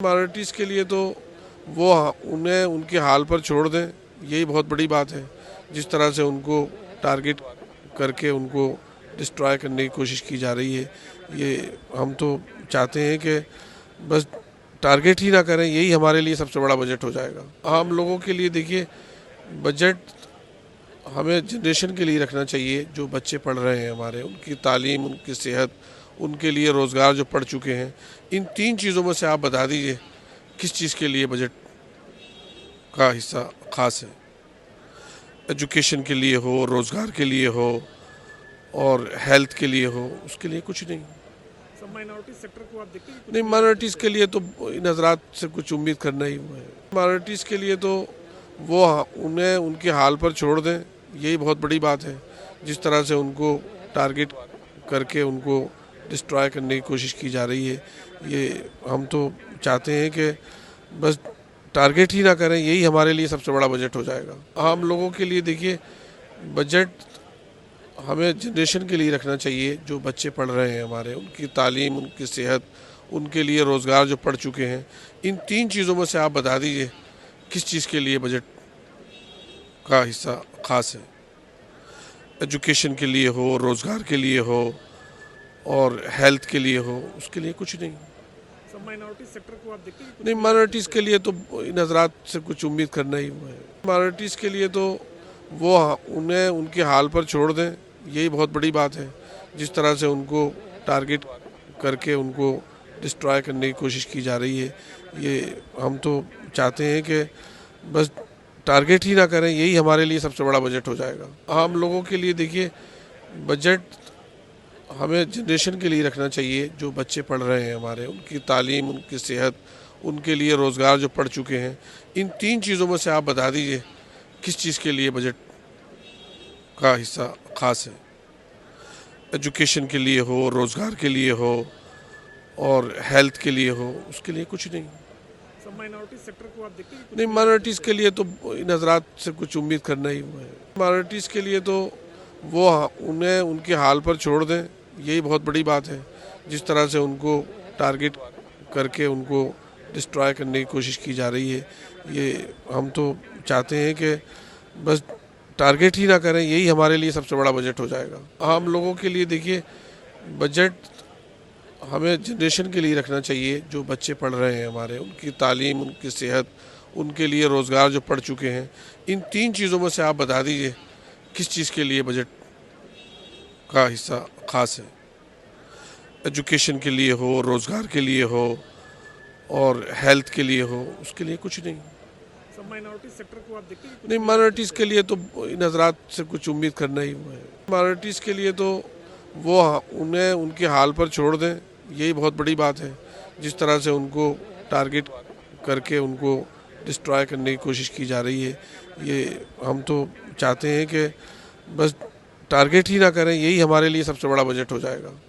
Minorities के लिए तो वो उन्हें उनके हाल पर छोड़ दें, यही बहुत बड़ी बात है। जिस तरह से उनको टारगेट करके उनको डिस्ट्रॉय करने की कोशिश की जा रही है, ये हम तो चाहते हैं कि बस टारगेट ही ना करें, यही हमारे लिए सबसे बड़ा बजट हो जाएगा। आम लोगों के लिए देखिए, बजट हमें जनरेशन के लिए रखना चाहिए। जो बच्चे पढ़ रहे हैं हमारे, उनकी तालीम, उनकी सेहत, उनके लिए रोज़गार जो पढ़ चुके हैं, इन तीन चीज़ों में से आप बता दीजिए किस चीज़ के लिए बजट का हिस्सा खास है। एजुकेशन के लिए हो, रोज़गार के लिए हो और हेल्थ के लिए हो, उसके लिए कुछ नहीं। सब माइनॉरिटी सेक्टर को आप देखते हैं कि नहीं, माइनॉरिटीज़ के लिए तो इन हजरात से कुछ उम्मीद करना ही हुआ है। माइनॉरिटीज़ के लिए तो वो उन्हें उनके हाल पर छोड़ दें, यही बहुत बड़ी बात है। जिस तरह से उनको टारगेट करके उनको डिस्ट्रॉय करने की कोशिश की जा रही है, ये हम तो चाहते हैं कि बस टारगेट ही ना करें, यही हमारे लिए सबसे बड़ा बजट हो जाएगा। आम लोगों के लिए देखिए, बजट हमें जनरेशन के लिए रखना चाहिए। जो बच्चे पढ़ रहे हैं हमारे, उनकी तालीम, उनकी सेहत, उनके लिए रोज़गार जो पढ़ चुके हैं, इन तीन चीज़ों में से आप बता दीजिए किस चीज़ के लिए बजट का हिस्सा खास है। एजुकेशन के लिए हो, रोज़गार के लिए हो और हेल्थ के लिए हो, उसके लिए कुछ नहीं। सब माइनॉरिटी सेक्टर को आप देखते हैं कि नहीं, माइनॉरिटीज़ के लिए तो इन हजरात से कुछ उम्मीद करना ही हुआ है। माइनॉरिटीज़ के लिए तो वो उन्हें उनके हाल पर छोड़ दें, यही बहुत बड़ी बात है। जिस तरह से उनको टारगेट करके उनको डिस्ट्रॉय करने की कोशिश की जा रही है, ये हम तो चाहते हैं कि बस टारगेट ही ना करें, यही हमारे लिए सबसे बड़ा बजट हो जाएगा। आम लोगों के लिए देखिए, बजट हमें जनरेशन के लिए रखना चाहिए। जो बच्चे पढ़ रहे हैं हमारे, उनकी तालीम, उनकी सेहत, उनके लिए रोज़गार जो पढ़ चुके हैं, इन तीन चीज़ों में से आप बता दीजिए किस चीज़ के लिए बजट का हिस्सा खास है। एजुकेशन के लिए हो, रोज़गार के लिए हो और हेल्थ के लिए हो, उसके लिए कुछ नहीं। सब माइनॉरिटी सेक्टर को आप देखते हैं कि नहीं, माइनॉरिटीज़ के लिए तो इन हजरात से कुछ उम्मीद करना ही हुआ है। माइनॉरिटीज़ के लिए तो वो उन्हें उनके हाल पर छोड़ दें, यही बहुत बड़ी बात है। जिस तरह से उनको टारगेट करके उनको डिस्ट्रॉय करने की कोशिश की जा रही है, ये हम तो चाहते हैं कि बस टारगेट ही ना करें, यही हमारे लिए सबसे बड़ा बजट हो जाएगा। आम लोगों के लिए देखिए, बजट हमें जनरेशन के लिए रखना चाहिए। जो बच्चे पढ़ रहे हैं हमारे, उनकी तालीम, उनकी सेहत, उनके लिए रोज़गार जो पढ़ चुके हैं, इन तीन चीज़ों में से आप बता दीजिए किस चीज़ के लिए बजट का हिस्सा खास है। एजुकेशन के लिए हो, रोज़गार के लिए हो और हेल्थ के लिए हो, उसके लिए कुछ नहीं। सब माइनॉरिटी सेक्टर को आप देखते हैं कि नहीं, माइनॉरिटीज़ के लिए तो इन हजरात से कुछ उम्मीद करना ही हुआ है। माइनॉरिटीज़ के लिए तो वो उन्हें उनके हाल पर छोड़ दें, यही बहुत बड़ी बात है। जिस तरह से उनको टारगेट करके उनको डिस्ट्रॉय करने की कोशिश की जा रही है, ये हम तो चाहते हैं कि बस टारगेट ही ना करें, यही हमारे लिए सबसे बड़ा बजट हो जाएगा।